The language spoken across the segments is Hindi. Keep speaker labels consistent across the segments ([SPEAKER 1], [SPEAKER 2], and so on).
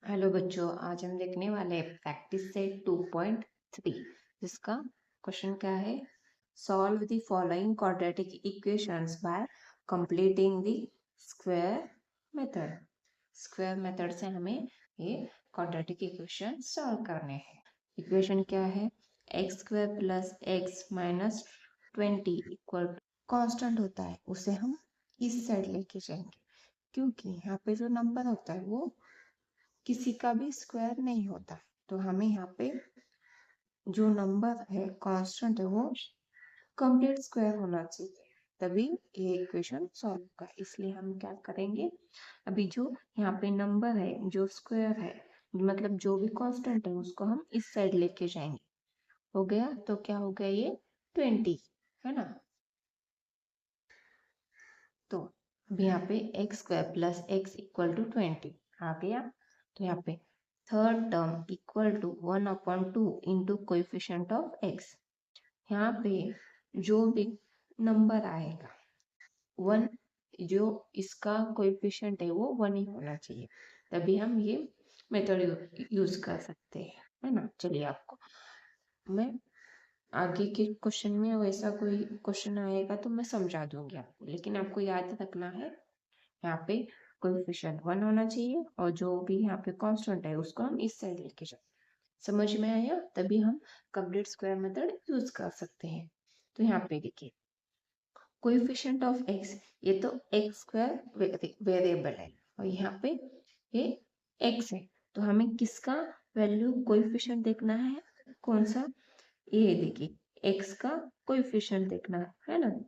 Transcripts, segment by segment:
[SPEAKER 1] हेलो बच्चों, आज हम देखने वाले हैं प्रैक्टिस सेट 2.3 जिसका क्वेश्चन क्या है। Solve the following quadratic equations bye completing the square method. Square method से हमें ये क्वाड्रेटिक इक्वेशन सॉल्व करने हैं। इक्वेशन क्या है? X square plus x minus 20 equal constant होता है, उसे हम इस साइड लेके जाएंगे क्योंकि यहाँ पे जो नंबर होता है वो किसी का भी स्क्वायर नहीं होता। तो हमें यहाँ पे जो नंबर है कांस्टेंट है वो कंप्लीट स्क्वायर होना चाहिए, तभी ये इक्वेशन सॉल्व होगा। इसलिए हम क्या करेंगे, अभी जो यहाँ पे नंबर है जो स्क्वायर है मतलब जो भी कांस्टेंट है उसको हम इस साइड लेके जाएंगे। हो गया, तो क्या हो गया ये 20 है ना। तो अभी यहाँ पे x square plus x equal to 20 आ गया। तो यहाँ पे third term equal to 1/2 into coefficient of x. यहाँ पे जो भी नंबर आएगा 1, जो इसका कोएफिशिएंट है वो 1 ही होना चाहिए, तभी हम ये मेथड यूज कर सकते हैं, है ना। चलिए आपको मैं आगे के क्वेश्चन में वैसा कोई क्वेश्चन आएगा तो मैं समझा दूंगी आपको, लेकिन आपको याद रखना है यहाँ पे कोएफिशिएंट 1 होना चाहिए और जो भी यहाँ पे कांस्टेंट है उसको हम इस साइड लेके जाए। समझ में आया? तभी हम कंप्लीट स्क्वायर मेथड यूज कर सकते हैं। तो यहाँ पे देखिए कोएफिशिएंट ऑफ एक्स, ये तो एक्स स्क्वायर वेरिएबल है और यहाँ पे ये एक्स है, तो हमें किसका वैल्यू कोएफिशिएंट देखना है? कौन सा? ये देखिए एक्स का कोएफिशिएंट देखना है ना।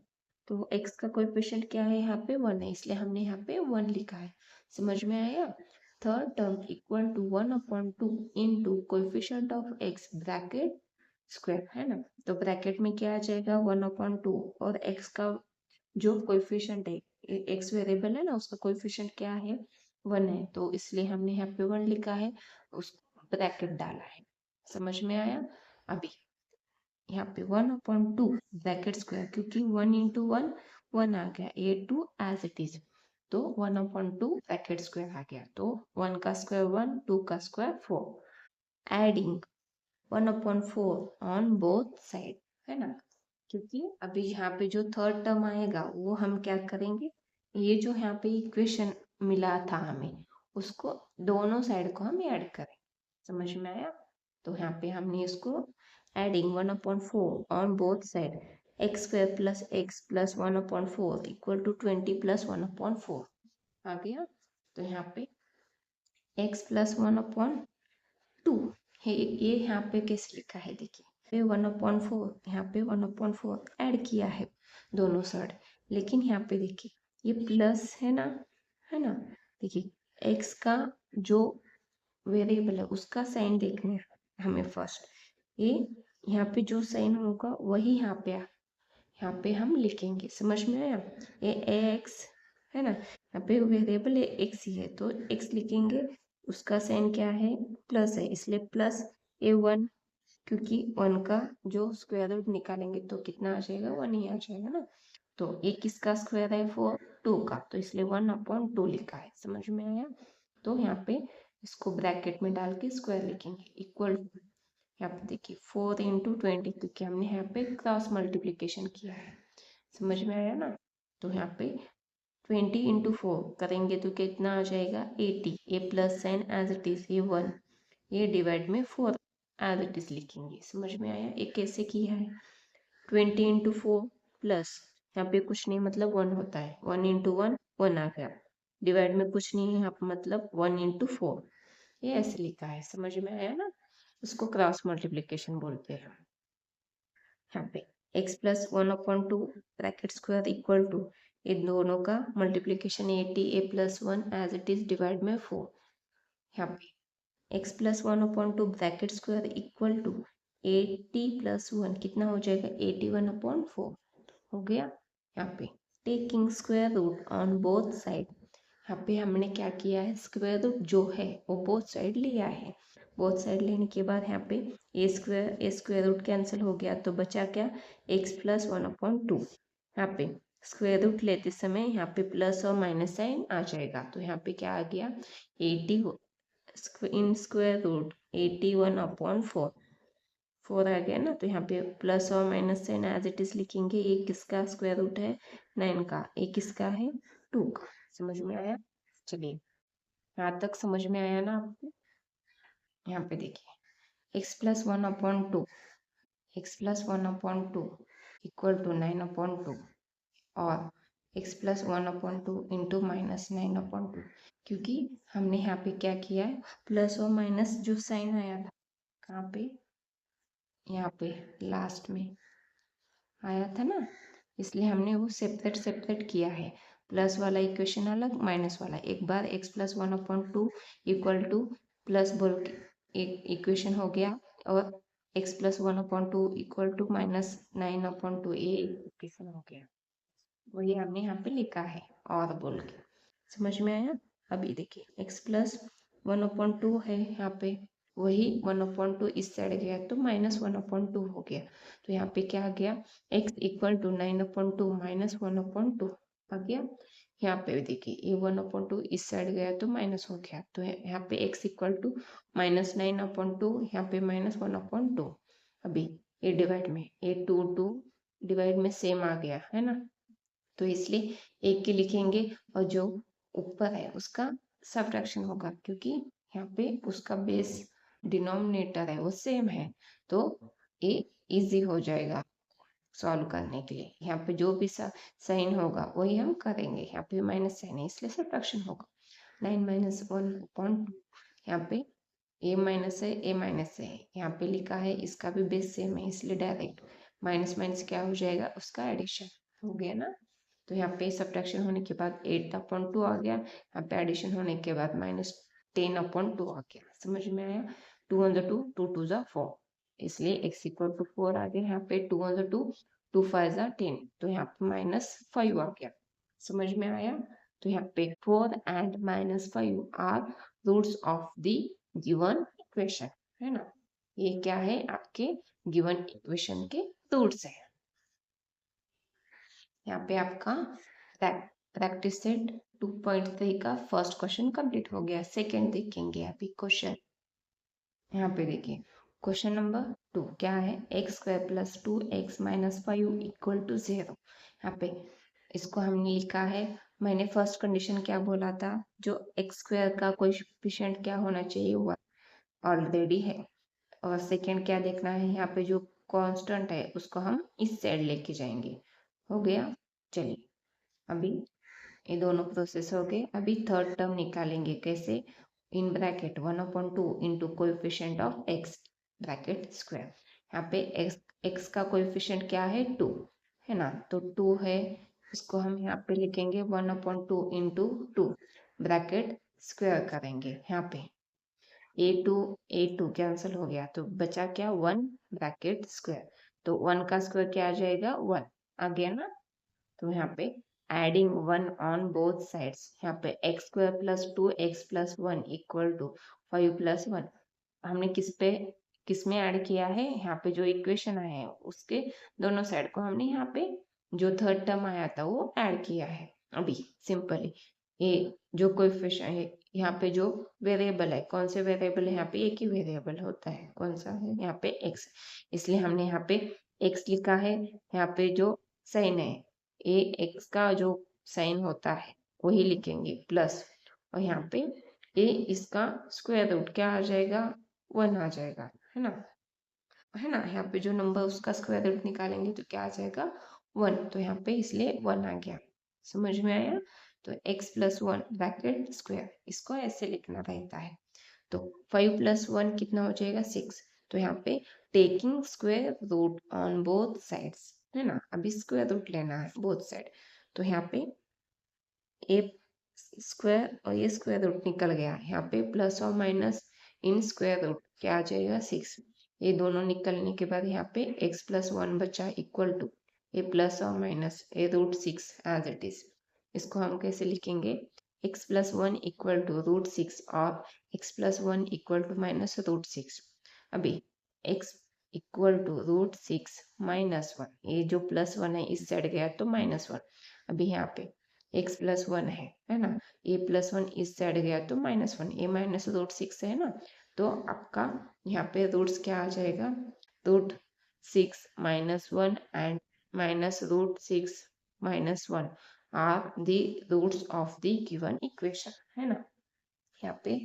[SPEAKER 1] तो x का कोएफिशिएंट क्या है? यहाँ पे 1 है, इसलिए हमने यहाँ पे 1 लिखा है। समझ में आया? Third term equal to 1/2 into coefficient of x bracket square, है ना। तो ब्रैकेट में क्या आ जाएगा? 1/2 और x का जो कोएफिशिएंट है, x वेरिएबल है ना, उसका कोएफिशिएंट क्या है? 1 है, तो इसलिए हमने यहाँ पे 1 लिखा है, उस ब्रैकेट डाला है। समझ में आया? अभी यहाँ पे 1/2 ब्रैकेट स्क्वायर, क्योंकि 1 इंटू 1 1 आ गया, ए टू एज इट इज, तो 1/2 ब्रैकेट स्क्वायर आ गया। तो 1 का स्क्वायर 1, 2 का square 4, adding 1/4 on both side, है ना। क्योंकि अभी यहाँ पे जो थर्ड टर्म आएगा वो हम क्या करेंगे, ये जो यहाँ पे इक्वेशन मिला था हमें उसको दोनों साइड को हम ऐड करें। समझ में आया? तो यहाँ पे हमने इसको adding 1/4 on both side, x square plus x plus 1/4 equal to 20 plus 1/4 आ गया। तो यहाँ पे x प्लस 1/2 है, ये यहाँ पे कैसे लिखा है देखिए, 1/4 यहाँ पे 1/4 ऐड किया है दोनों साइड, लेकिन यहाँ पे देखिए ये प्लस है ना, है ना। देखिए x का जो वेरिएबल है उसका साइन देखने हमें फर्स्ट, ये यहाँ पे जो साइन होगा वही यहाँ पे हम लिखेंगे। समझ में आया? ये एक्स है ना, यहाँ पे वेरिएबल एक्स ही है तो एक्स लिखेंगे, उसका साइन क्या है? प्लस है, इसलिए प्लस A1, क्योंकि 1 का जो स्क्वायर रूट निकालेंगे तो कितना आ जाएगा? 1 ही आ जाएगा ना। तो ये किसका स्क्वायर है? 2 का, तो इसलिए 1/2 लिखा है। समझ में आया? तो यहाँ पे इसको ब्रैकेट में डाल के स्क्वायर लिखेंगे, इक्वल टू यहाँ पे देखिए 4 इंटू 20, क्योंकि हमने यहाँ पे क्रॉस मल्टीप्लीकेशन किया है। समझ में आया ना। तो यहाँ पे 20 इंटू 4 करेंगे तो कितना आ जाएगा? 80, ये plus sign as it is, ये 1, ये डिवाइड में 4 एज इट इज लिखेंगे। समझ में आया? ये कैसे किया है? 20 इंटू 4 प्लस यहाँ पे कुछ नहीं, मतलब 1 होता है, 1 इंटू 1 1 आ गया, डिवाइड में कुछ नहीं है यहाँ पे, मतलब 1 इंटू 4, ये ऐसे लिखा है। समझ में आया ना? इसको क्रॉस मल्टीप्लीकेशन बोलते हैं। यहाँ पे x plus 1/2 bracket square equal to इन दोनों का multiplication 80, a plus 1 as it is divide में 4। यहाँ पे x plus 1/2 bracket square equal to 80 plus 1 कितना हो जाएगा? 81/4 हो गया। यहाँ पे taking square root on both side, यहाँ पे हमने क्या किया है? स्क्वायर रूट जो है वो बोथ साइड लिया है। बोथ साइड लेने के बाद यहाँ पे ए स्क्वायर रूट कैंसिल हो गया, तो बचा क्या? x plus 1/2। यहाँ पे स्क्वायर रूट लेते समय यहाँ पे प्लस और माइनस साइन आ जाएगा, तो यहाँ पे क्या आ गया? 80 इन स्क्वायर रूट 81/4 4 आ गया ना, तो यहाँ पे प्लस और minus sign as it is लिखेंगे। एक किसका स्क्वायर रूट है 9 का, एक किसका है 2 का। समझ में आया? चलिए यहाँ तक समझ में आया ना आपको? यहाँ पे देखिए x+1/2 x+1/2 इक्वल टू 9/2 और x+1/2 इंटू -9/2, क्योंकि हमने यहाँ पे क्या किया है, प्लस और माइनस जो साइन आया था कहाँ पे, यहाँ पे लास्ट में आया था ना, इसलिए हमने वो सेपरेट सेपरेट किया है। प्लस वाला इक्वेशन अलग, माइनस वाला। एक बार x+1/2 इक्वल टू प्लस बोल के एक इक्वेशन हो गया, और x+1/2 इक्वल टू -9/2 ये इक्वेशन हो गया। वही हमने यहाँ पे लिखा है और बोल के। समझ में आया? अभी देखिए x+1/2 है यहाँ पे, वही 1/2 इस साइड गया तो -1/2 हो गया। तो यहाँ पे क्या आ गया, x इक्वल टू 9/2 -1/2 आ गया। यहाँ पे देखिए ये 1/2 इस साइड गया तो माइनस हो गया, तो यहाँ पे x इक्वल टू -9/2, यहाँ पे -1/2। अभी ये डिवाइड में, ये 2 डिवाइड में सेम आ गया है ना, तो इसलिए एक के लिखेंगे और जो ऊपर है उसका सबट्रैक्शन होगा, क्योंकि यहाँ पे उसका बेस डिनोमिनेटर है वो सेम है, तो ये इजी हो जाएगा सॉल्व करने के लिए। यहाँ पे जो भी साइन होगा वही हम करेंगे। यहाँ पे माइनस साइन है इसलिए सबट्रैक्शन होगा। 9 - 1/2, यहाँ पे ए माइनस है, ए माइनस है, यहाँ पे लिखा है इसका भी बेस सेम है, इसलिए डायरेक्ट माइनस माइनस क्या हो जाएगा, उसका एडिशन हो गया ना। तो यहाँ पे सब्ट्रैक्शन होने के बाद 8/2 आ गया, यहाँ पे एडिशन होने के बाद -10/2 आ गया। समझ में आया? 2 on the 2, 2 2 जा 4, इसलिए x इक्वल टू 4 आ गया। यहाँ पे 2 on the 2, 2 5 जा 10, तो यहाँ पे -5 आ गया। समझ में आया? तो यहाँ पे 4 and -5 are roots of the given equation, है ना। ये क्या है, आपके गिवन इक्वेशन के रूट्स है। यहाँ पे आपका प्रैक्टिस सेट 2.3 का फर्स्ट क्वेश्चन कंप्लीट हो गया। सेकंड देखेंगे अभी क्वेश्चन। यहाँ पे देखिए क्वेश्चन नंबर 2 क्या है, x² + 2x - 5 इक्वल टू 0। यहाँ पे इसको हमने लिखा है, मैंने फर्स्ट कंडीशन क्या बोला था, जो x² का कोएफिशिएंट क्या होना चाहिए, 1 ऑलरेडी है। और सेकंड क्या देखना है, यहाँ पे जो कांस्टेंट है उसको हम इस साइड लेके जाएंगे। हो गया। चलिए अभी ये दोनों प्रोसेस हो गए। अभी थर्ड टर्म निकालेंगे, कैसे, इन bracket 1/2 into coefficient of x bracket square. यहाँ पे x का कोएफिशिएंट क्या है, 2 है ना, तो 2 है, इसको हम यहाँ पे लिखेंगे 1/2 इंटू 2 ब्रैकेट स्क्वायर करेंगे। यहाँ पे a2 कैंसिल हो गया, तो बचा क्या, 1 ब्रैकेट स्क्वायर, तो 1 का स्क्वायर क्या आ जाएगा, 1 आ गया ना। तो यहाँ पे एडिंग 1 ऑन बोथ साइड्स, यहाँ पे x² + 2x + 1 इक्वल टू 5 + 1, हमने किस में ऐड किया है, यहाँ पे जो इक्वेशन आया है उसके दोनों साइड को हमने यहाँ पे जो थर्ड टर्म आया था वो ऐड किया है। अभी सिंपली ये जो कोएफिशिएंट है, यहाँ पे जो वेरिएबल है, कौन से वेरिएबल है, यहाँ पे एक ही वेरिएबल होता है, कौन सा है, यहाँ पे x, इसलिए हमने यहाँ पे x लिखा है। यहाँ पे जो साइन है, ए एक्स का जो साइन होता है वही लिखेंगे प्लस, और यहाँ पे ए इसका स्क्वायर रूट क्या आ जाएगा, 1 आ जाएगा, है ना। यहाँ पे जो नंबर उसका स्क्वायर रूट निकालेंगे तो क्या आ जाएगा, 1, तो यहाँ पे इसलिए 1 आ गया। समझ में आया? तो x + 1 ब्रैकेट स्क्वायर, इसको ऐसे लिखना रहता है। तो 5 + 1 कितना हो जाएगा, 6, तो यहाँ पे taking square root on both sides, है ना, अभी स्क्वायर रूट लेना है बोथ साइड, तो यहाँ पे ए स्क्वायर और ये स्क्वायर रूट निकल गया, यहाँ पे प्लस और माइनस इन स्क्वायर रूट क्या आ जाएगा, 6, ये दोनों निकलने के बाद यहाँ पे x + 1 बचा इक्वल टू ए प्लस और minus a √6 as it is. इसको हम कैसे लिखेंगे, x + 1 इक्वल टू √6 और x + 1 इक्वल टू -√6। अभी x इक्वल टू √6 - 1, ये जो +1 है इस साइड गया तो -1। अभी यहाँ पे एक्स प्लस वन है ना, ए प्लस वन इस साइड गया तो -1, ए माइनस रूट 6 है ना, तो आपका यहाँ पे रूट्स क्या आ जाएगा, root 6 -1 and minus root 6 -1 are the roots of the given equation, है ना। यहाँ पे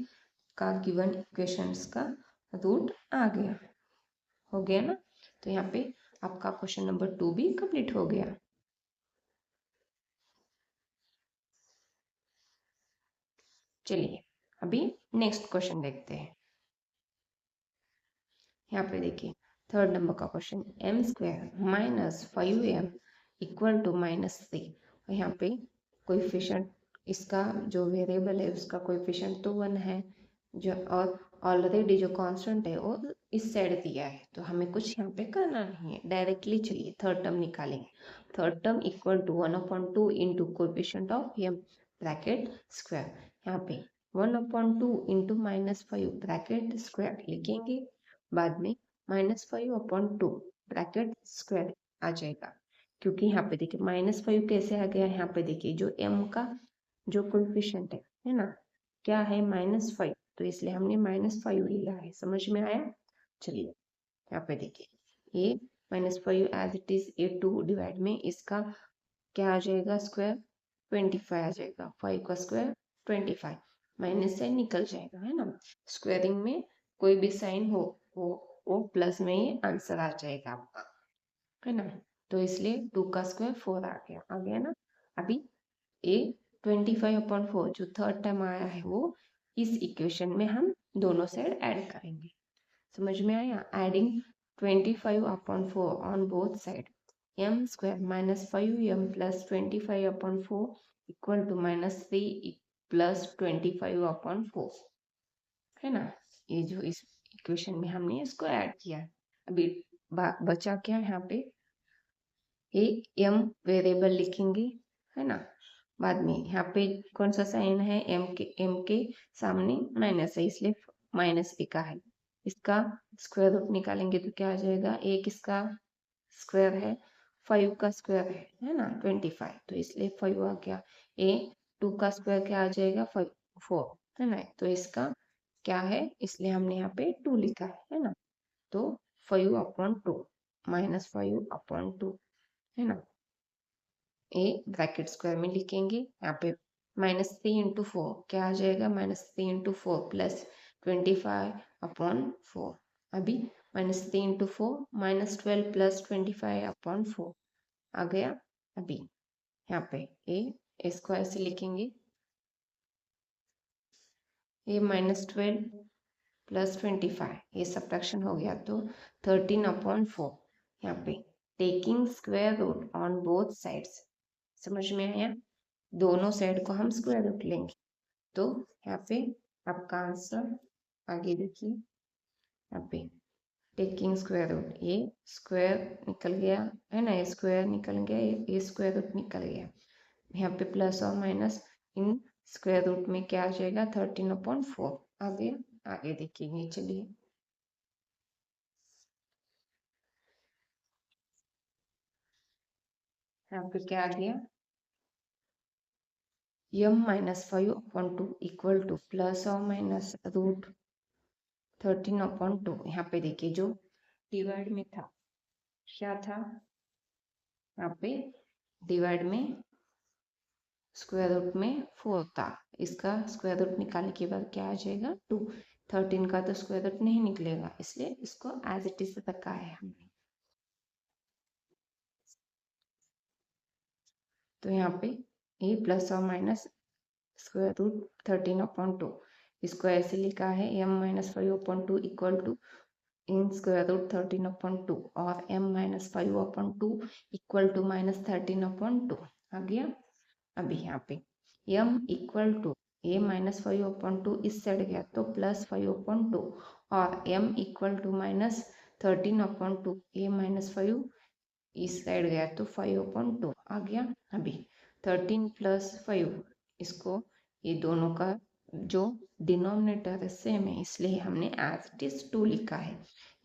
[SPEAKER 1] का गिवन इक्वेशंस का रूट आ गया, हो गया ना। तो यहाँ पे आपका क्वेश्चन नंबर 2 भी कंप्लीट हो गया। चलिए अभी नेक्स्ट क्वेश्चन देखते हैं। यहाँ पे देखिए थर्ड नंबर का question, m square minus 5m equal to -3, और यहाँ पे कोएफिशिएंट इसका जो वेरिएबल है उसका कोएफिशिएंट तो 1 है, जो और ऑलरेडी जो कांस्टेंट है वो इस साइड दिया है, तो हमें कुछ यहाँ पे करना नहीं है, डायरेक्टली चलिए थर्ड टर्म निकालेंगे। Third term equal to 1/2 into coefficient of m bracket square, यहाँ पे 1/2 इंटू -5 ब्रैकेट स्क्वायर लिखेंगे, बाद में -5/2 ब्रैकेट स्क्वायर आ जाएगा, क्योंकि यहाँ पे देखिए -5 कैसे आ गया, यहाँ पे देखिए जो m का जो कोएफिशिएंट है ना, क्या है -5, तो इसलिए हमने -5 लिया है, समझ में आया। चलिए यहाँ पे देखिए ये -5 as it is a2 divide में इसका क्या आ जाएगा स्क्वायर 25 आ जाएगा, 5 का स्क्वायर 25, माइनस साइन निकल जाएगा, है ना। स्क्वायरिंग में कोई भी साइन हो वो प्लस में ही आंसर आ जाएगा आपका, है ना। तो इसलिए 2 का स्क्वायर 4 आ गया ना। अभी ए 25/4 जो थर्ड टर्म आया है वो इस इक्वेशन में हम दोनों साइड ऐड करेंगे, समझ में आया। Adding 25/4 on both side, m square -5m plus 25/4 equal to -3 plus 25/4, है ना। ये जो इस इक्वेशन में हमने इसको ऐड किया, अभी बचा क्या यहाँ पे, ये m वेरिएबल लिखेंगे, है ना। बाद में यहाँ पे कौन सा साइन है, m के सामने माइनस है, इसलिए माइनस लिखा है। इसका स्क्वायर रूट निकालेंगे तो क्या आ जाएगा, एक इसका स्क्वायर है, 5 का स्क्वायर है ना 25, तो इसलिए 5 आ गया। 2 का स्क्वायर क्या आ जाएगा 5 4, है ना, तो इसका क्या है, इसलिए हमने यहाँ पे 2 लिखा है ना। तो 5/2 -5/2, है ना। ए ब्रैकेट स्क्वायर में लिखेंगे, यहाँ पे -3 इंटू 4 क्या आ जाएगा, -3 इंटू 4 प्लस 25/4, अभी -3 इंटू 4 -12 प्लस 25/4 आ गया। अभी यहाँ पे ए स्क्वायर से लिखेंगे, ए -12 प्लस 25, ये सब्ट्रैक्शन हो गया तो 13/4, यहाँ पे taking square root on both sides, समझ में आया। दोनों साइड को हम स्क्वायर रूट लेंगे, तो यहाँ पे आपका आंसर आगे देखिए, यहाँ पे टेकिंग स्क्वायर रूट, ये स्क्वायर निकल गया है ना, ये स्क्वायर निकल गया, ये स्क्वायर रूट निकल गया, यहाँ पे प्लस और माइनस इन स्क्वायर रूट में क्या आ जाएगा 13/4 आ गया। आगे देखिए चलिए, यहाँ पे क्या आ गया, m-5/2 इक्वल टू प्लस और माइनस रूट 13/2, यहाँ पे देखिए जो डिवाइड में था क्या था, यहाँ पे डिवाइड में स्क्वायर रूट में 4 था, इसका स्क्वायर रूट निकालने के बाद क्या आ जाएगा 2, 13 का तो स्क्वायर रूट नहीं निकलेगा, इसलिए इसको एज इट इज रखा है हमने। तो यहाँ पे ए प्लस और माइनस स्क्वायर रूट 13/2, इसको ऐसे लिखा है m-5/2 equal to in square root 13/2 और m-5/2 इक्वल टू -13/2 आ गया। अभी यहाँ पे m इक्वल टू a-5/2 इस साइड गया तो +5/2 और m इक्वल टू -13/2 a-5 इस साइड गया तो 5/2 आ गया। अभी 13 + 5, इसको ये दोनों का जो डिनोमिनेटर है सेम है, इसलिए हमने एज इट इज 2 लिखा है,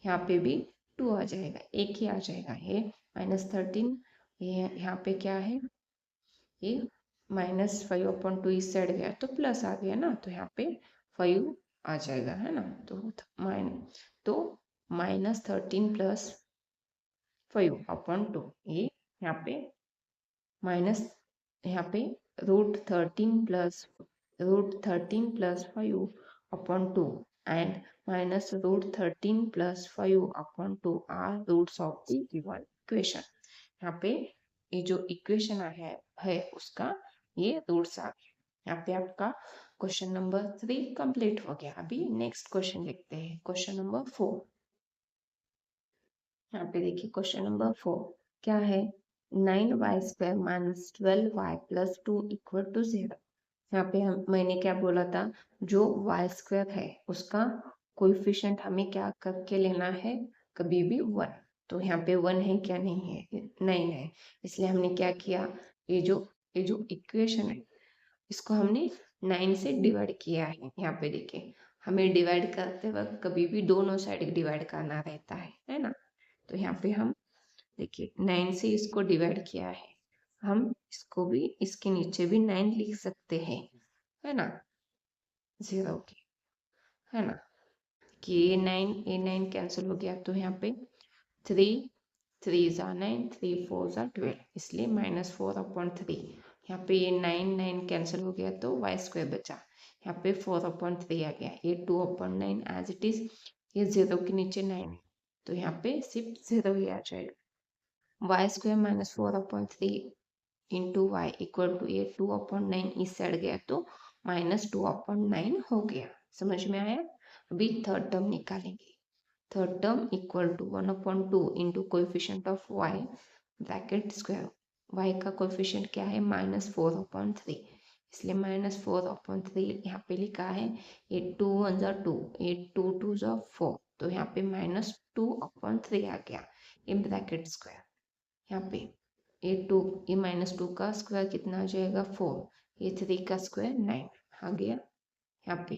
[SPEAKER 1] यहाँ पे भी 2 आ जाएगा, एक ही आ जाएगा, ये -13, ये यहाँ पे क्या है, ये -5/2 इस साइड गया तो प्लस आ गया ना, तो यहाँ पे 5 आ जाएगा, है ना। तो -13 + 5/2 ये यहाँ पे माइनस, यहाँ पे √13 + 5/2 and -√13 + 5/2 are roots of the given equation। यहाँ पे ये जो इक्वेशन है उसका ये रूट्स आ गया। यहाँ पे आपका क्वेश्चन नंबर 3 कंप्लीट हो गया। अभी नेक्स्ट क्वेश्चन देखते हैं, क्वेश्चन नंबर 4। यहाँ पे देखिए क्वेश्चन नंबर 4 क्या है, 9y² - 12y + 2 = 0। यहाँ पे मैंने क्या बोला था, जो y² है उसका कोएफिशिएंट हमें क्या करके लेना है, कभी भी 1। तो यहाँ पे 1 है क्या, नहीं है, 9 है। इसलिए हमने क्या किया, ये जो इक्वेशन है इसको हमने 9 से डिवाइड किया है। यहाँ पे देखिए हमें डिवाइड करते वक्त कभी भी दोनों साइड डिवाइड करना रहता है ना। तो यहाँ पे हम देखिए 9 से इसको डिवाइड किया है, हम इसको भी इसके नीचे भी 9 लिख सकते हैं, है ना, 0 की, है ना, कि ये 9 कैंसिल हो गया। तो यहाँ पे 3 3 × 9 3 4 × 12, इसलिए -4/3। यहाँ पे ये 9 कैंसिल हो गया तो y² बचा, यहाँ पे 4/3 आ गया, ये 2/9 एज इट इज, ये 0 के नीचे 9 है तो यहाँ पे सिर्फ 0 ही आ जाएगा। y² - 4/3 × y = ये 2/9 इस साइड गया तो -2/9 हो गया। समझ में आया। अभी थर्ड टर्म निकालेंगे। Third term = 1/2 × coefficient of y bracket square. y का कोएफिशिएंट क्या है, -4/3, इसलिए -4/3 यहाँ पे लिखा है। ये 2 × 1 = 2, ये 2 × 2 = 4, तो यहाँ पे -2/3 आ गया इन ब्रैकेट स्क्वायर। यहाँ पे ये -2 का स्क्वायर कितना आ जाएगा, 4, ये 3 का स्क्वायर 9 आ गया। यहाँ पे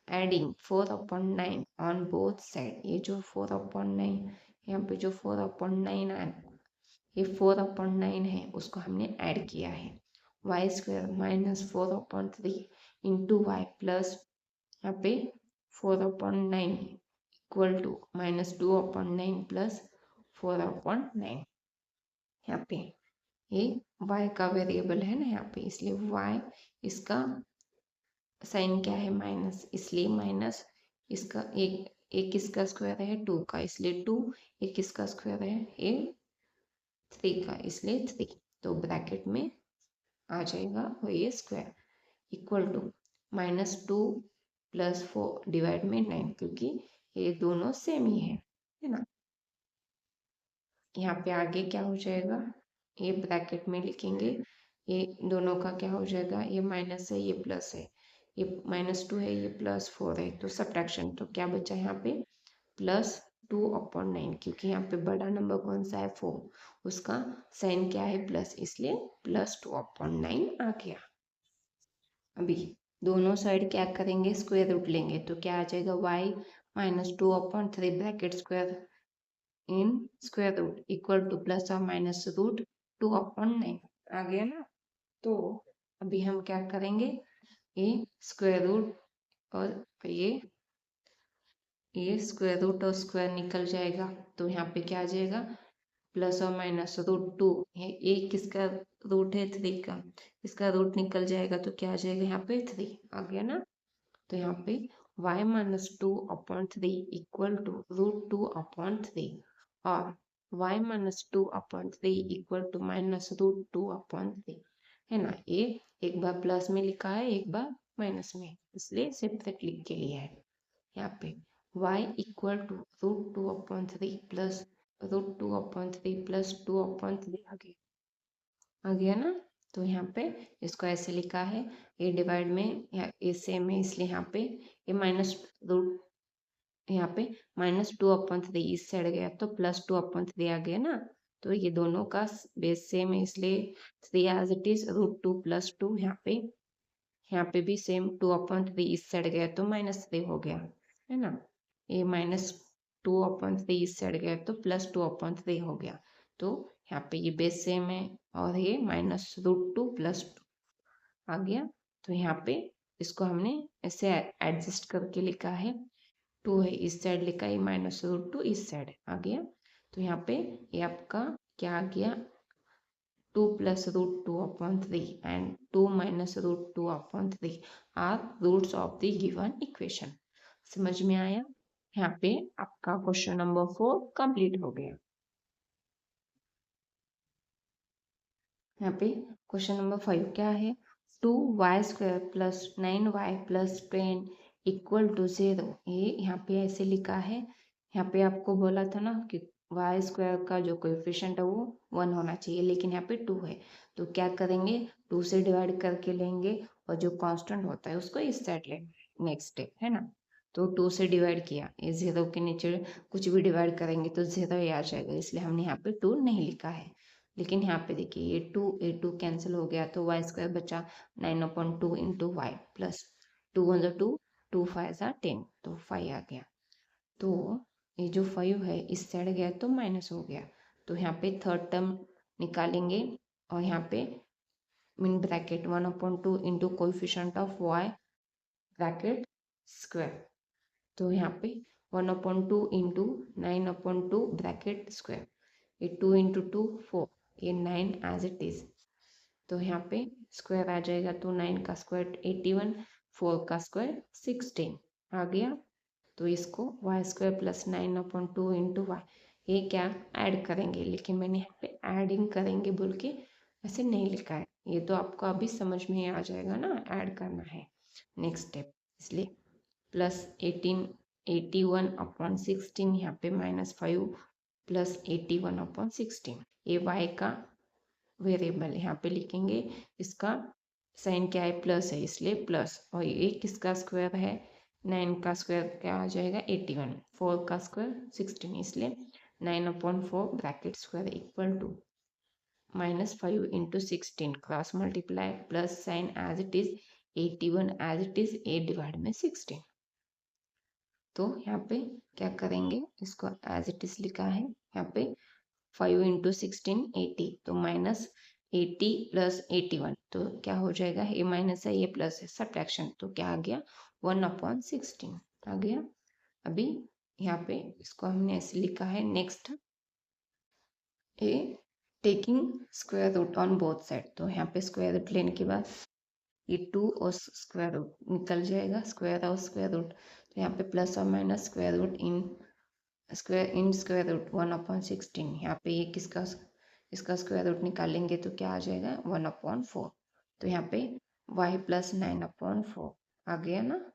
[SPEAKER 1] एडिंग 4/9 ऑन बोथ साइड, ये जो 4/9 यहाँ पे जो 4/9 है, ये 4/9 है उसको हमने ऐड किया है। y² - 4/3 × y प्लस यहाँ पे 4/9 = -2/9 + 4/9। यहाँ पे ये y का वेरिएबल है ना यहाँ पे, इसलिए y इसका साइन क्या है, माइनस, इसलिए माइनस इसका एक इसका स्क्वायर है 2 का, इसलिए 2, एक इसका स्क्वायर है ये 3 का, इसलिए 3। तो ब्रैकेट में आ जाएगा और ये स्क्वायर इक्वल टू -2 + 4 डिवाइड में 9, क्योंकि ये दोनों सेम ही है ना। यहाँ पे आगे क्या हो जाएगा, ये ब्रैकेट में लिखेंगे, ये दोनों का क्या हो जाएगा, ये माइनस है ये प्लस है, ये -2 है ये +4 है, तो सब्ट्रैक्शन, तो क्या बचा यहाँ पे +2/9, क्योंकि यहाँ पे बड़ा नंबर कौन सा है 4, उसका साइन क्या है प्लस, इसलिए +2/9 आ गया। अभी दोनों साइड क्या करेंगे, स्क्वायर रूट लेंगे, तो क्या आ जाएगा, y - 2/3 bracket square in square root equal to ±√2/9 आ गया ना। तो अभी हम क्या करेंगे, ये स्क्वायर रूट और ये स्क्वायर रूट और स्क्वायर निकल जाएगा, तो यहाँ पे क्या आ जाएगा, ±√2, ये किसका रूट है, 3 का, इसका रूट निकल जाएगा तो क्या आ जाएगा, यहाँ पे 3 आ गया ना। तो यहाँ पे y - 2/3 इक्वल टू √2/3 और y - 2/3 इक्वल टू -√2/3, है ना। ये एक बार प्लस में लिखा है, एक बार माइनस में, इसलिए सेपरेट लिख के लिया है। यहाँ पे y equal to √2/3 plus √2/3 plus 2/3 आ गया ना। तो यहाँ पे इसको ऐसे लिखा है, ये डिवाइड में ये सेम है, इसलिए यहाँ पे ये माइनस रूट, यहाँ पे -2/3 इस साइड गया तो +2/3 आ गया ना। तो ये दोनों का बेस सेम है, इसलिए 3 एज इट इज √2 + 2, यहाँ पे भी सेम 2/3 इस साइड गया तो -3 हो गया, है ना। ये -2/3 इस साइड गया तो +2/3 हो गया। तो यहाँ पे ये बेस सेम है और ये -√2 + 2, आ गया। तो यहाँ पे इसको हमने ऐसे एडजस्ट करके लिखा है, 2 है इस साइड लिखा है, -√2 इस साइड आ गया। तो यहाँ पे ये आपका क्या आ गया, 2 + √2/3 and 2 - √2/3 are roots of the given equation. समझ में आया? यहाँ पे आपका क्वेश्चन नंबर 4 कंप्लीट हो गया। यहाँ पे क्वेश्चन नंबर 5 क्या है, 2y² + 9y + 10 = 0। ये यहाँ पे ऐसे लिखा है। यहाँ पे आपको बोला था ना कि y² का जो कोएफिशिएंट है वो 1 होना चाहिए, लेकिन यहाँ पे 2 है। तो क्या करेंगे, 2 से डिवाइड करके लेंगे और जो कांस्टेंट होता है उसको इस साइड लेंगे। नेक्स्ट स्टेप है ना, तो 2 से डिवाइड किया, ये 0 के नीचे कुछ भी डिवाइड करेंगे तो 0 ही आ जाएगा, इसलिए हमने यहाँ पे 2 नहीं लिखा है। लेकिन यहाँ पे देखिए ये 2 कैंसिल हो गया तो y² बचा 9/2 × y प्लस 2 × 2 2 5 10, तो 5 आ गया। तो ये जो 5 है इस साइड गया तो माइनस हो गया, तो यहाँ पे थर्ड टर्म निकालेंगे और यहाँ पे इन bracket 1/2 × coefficient of y bracket square. तो यहाँ पे 1/2 × 9/2 ब्रैकेट स्क्वायर, ये 2 × 2 4, ये 9 एज इट इज। तो यहाँ पे स्क्वायर आ जाएगा, तो 9 का स्क्वायर 81, 4 का स्क्वायर 16 आ गया। तो इसको y² + 9/2 × y, ये क्या ऐड करेंगे, लेकिन मैंने यहाँ पे एडिंग करेंगे बोल के ऐसे नहीं लिखा है, ये तो आपको अभी समझ में आ जाएगा ना, ऐड करना है नेक्स्ट स्टेप, इसलिए +81/16 यहाँ पे -5 + 81/16, ये y का वेरिएबल यहाँ पे लिखेंगे, इसका साइन क्या है, प्लस है इसलिए प्लस, और ये किसका स्क्वायर है, 9 का स्क्वायर क्या आ जाएगा 81, 4 का स्क्वायर 16, इसलिए 9/4 bracket square equal to -5 × 16 cross multiply plus sign as it is 81 as it is 8 divide में 16। तो यहाँ पे क्या करेंगे, इसको एज इट इज लिखा है, यहाँ पे 5 × 16 80, तो -80 + 81, तो क्या हो जाएगा, ये माइनस है ये प्लस है, सब्ट्रैक्शन, तो क्या आ गया 1/16 आ गया। अभी यहाँ पे इसको हमने ऐसे लिखा है, next a taking square root on both side, तो यहाँ पे स्क्वायर रूट लेने के बाद ये 2 और स्क्वायर रूट निकल जाएगा, स्क्वायर और स्क्वायर रूट, तो यहाँ पे प्लस और minus square root in square root 1/16, यहाँ पे ये किसका इसका स्क्वायर रूट निकालेंगे तो क्या आ जाएगा 1/4, तो यहाँ पे y + 9/4 आ गया ना।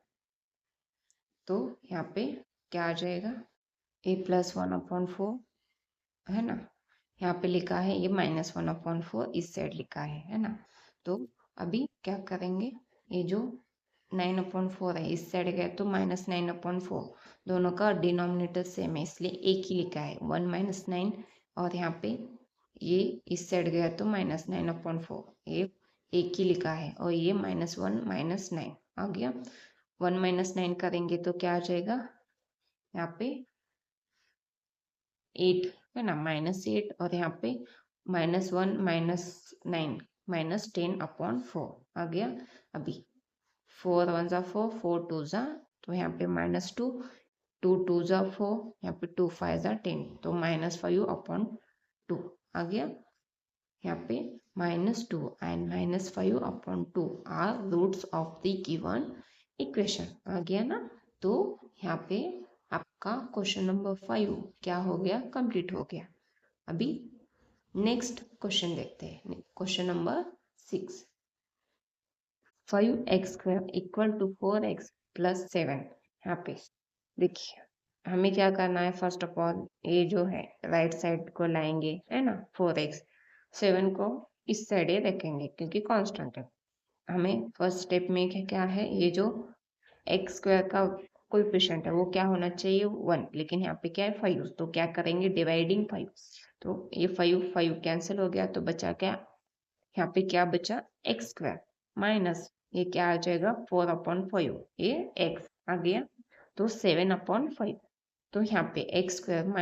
[SPEAKER 1] तो यहाँ पे क्या आ जाएगा, a + 1/4 है ना, यहाँ पे लिखा है ये -1/4 इस साइड लिखा है ना। तो अभी क्या करेंगे, ये जो 9/4 है इस साइड गया तो -9/4, दोनों का डिनोमिनेटर सेम है इसलिए एक ही लिखा है 1 - 9, और यहाँ पे ये इस साइड गया तो -9/4, ये एक ही लिखा है, और ये -1 - 9 आ गया। 1 - 9 करेंगे तो क्या आ जाएगा, यहाँ पे 8 है ना, -8, और यहाँ पे -1 - 9 -10/4 आ गया। अभी 4 × 1 = 4, 4 × 2 = तो यहाँ पे -2, 2 × 2 = 4, यहाँ पे 2 × 5 = 10, तो -5/2 आ गया। यहाँ पे -2 and -5/2 are roots of the given equation आ गया ना। तो यहाँ पे आपका क्वेश्चन नंबर 5 क्या हो गया, कंप्लीट हो गया। अभी नेक्स्ट क्वेश्चन देखते हैं, क्वेश्चन नंबर 6, 5x² = 4x + 7। यहाँ पे देखिए हमें क्या करना है, फर्स्ट ऑफ ऑल ये जो है राइट साइड को लाएंगे है ना, 4x, 7 को इस साइड ही रखेंगे क्योंकि कांस्टेंट है। हमें फर्स्ट स्टेप में क्या है, ये जो x² का कोएफिशिएंट है वो क्या होना चाहिए 1, लेकिन यहाँ पे क्या है 5, तो क्या करेंगे डिवाइडिंग 5, तो ये 5 कैंसिल हो गया, तो बचा क्या, यहाँ पे क्या बचा x² माइनस ये क्या आ जाएगा 4/5, ये x आ गया, तो 7/5, तो यहाँ पे x² -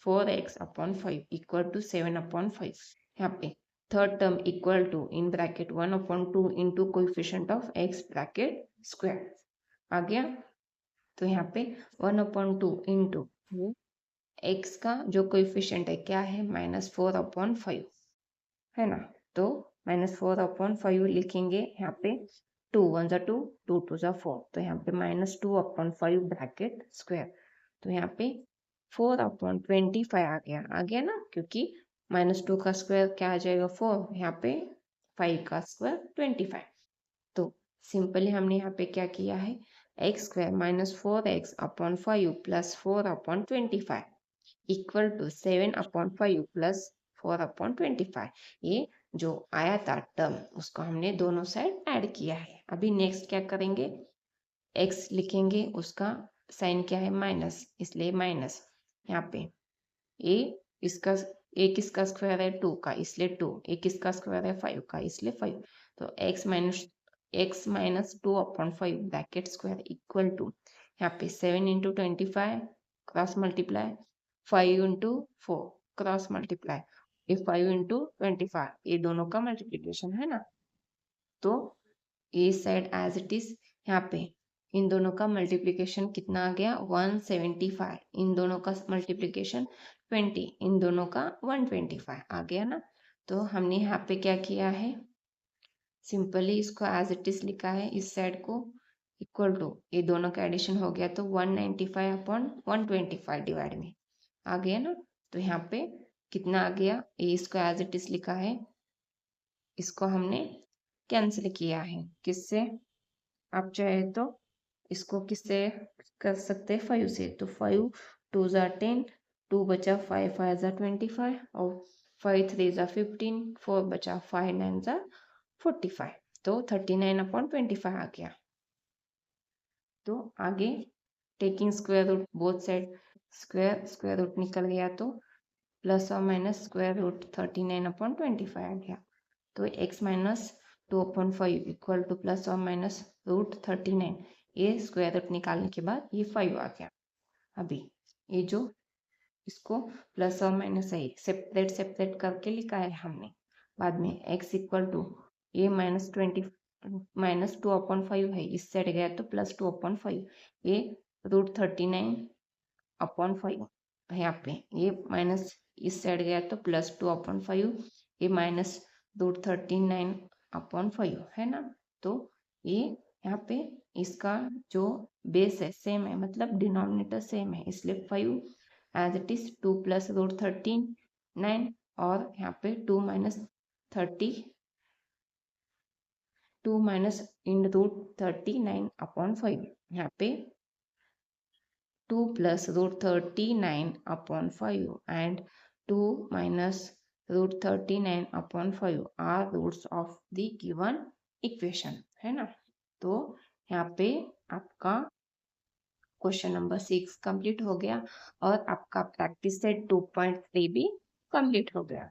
[SPEAKER 1] 4x/5 = 7/5। यहाँ पे third term equal to in bracket 1/2 into coefficient of x bracket square आ गया। तो यहाँ पे 1/2 इंटू x का जो कोएफिशिएंट है क्या है -4/5 है ना। तो -4/5 लिखेंगे यहाँ पे 2 1 जा 2 2 2 जा 4 तो यहाँ पे -2/5 ब्रैकेट स्क्वायर। तो यहाँ पे 4/25 आ गया ना, क्योंकि -2 का स्क्वायर क्या आ जाएगा 4, यहाँ पे 5 का स्क्वायर 25। तो सिंपली हमने यहाँ पे क्या किया है x square -4x/5 plus 4/25 equal to 7/5 plus 4/25। ये जो आया था टर्म उसको हमने दोनों साइड ऐड किया है। अभी नेक्स्ट क्या करेंगे, x लिखेंगे, उसका साइन क्या है माइनस, इसलिए माइनस यहाँ पे ए इसका ए किसका स्क्वायर है 2 का, इसलिए 2, ए किसका स्क्वायर है 5 का, इसलिए 5। तो x minus 2/5 bracket square equal to यहाँ पे 7 × 25 क्रॉस मल्टीप्लाई 5 × 4 क्रॉस मल्टीप्लाई, ये 5 × 25 ये दोनों का मल्टीप्लिकेशन है ना। तो ए साइड एज इट इज, यहाँ पे इन दोनों का मल्टीप्लिकेशन कितना आ गया 175, इन दोनों का मल्टीप्लिकेशन 20, इन दोनों का 125 आ गया ना। तो हमने यहाँ पे क्या किया है, सिंपली इसको एज इट इज लिखा है, इस साइड को इक्वल टू ये दोनों का एडिशन हो गया तो 195/125 डिवाइड में आ गया ना। तो यहाँ पे कितना आ गया, ये इसको एज इट इज लिखा है, इसको हमने कैंसिल किया है किससे, आप चाहे तो इसको किससे कर सकते हैं 5 से। तो 5 2 जा 10, 2 बचा 5 5 जा 25 और 5 3 जा 15, 4 बचा 5 9 जा 45, तो 39/25 आ गया। तो आगे taking square root both side, square root निकल गया तो प्लस और माइनस स्क्वायर रूट 39/25 आ गया। तो x minus 2/5 equal two plus और माइनस रूट 39, ये स्क्वायर रूट निकालने के बाद ये 5 आ गया। अभी ये जो इसको प्लस और माइनस है सेपरेट करके लिखा है हमने। बाद में x इक्वल टू ये -2/5 है, इस साइड गया तो +2/5, ये रूट 39/5 यहाँ पे, ये माइनस इस साइड गया तो +2/5, ये माइनस रूट 39/5 है ना। तो ये यहाँ पे इसका जो बेस है सेम है, मतलब डिनोमिनेटर सेम है, इसलिए 5 एज इट इज 2 + रूट 39 और यहाँ पे 2 माइनस इन रूट 39/5, यहाँ पे 2 + root 39/5 and 2 minus root 39/5 are roots of the given equation है ना। तो यहाँ पे आपका क्वेश्चन नंबर 6 कंप्लीट हो गया और आपका प्रैक्टिस सेट 2.3 भी कंप्लीट हो गया।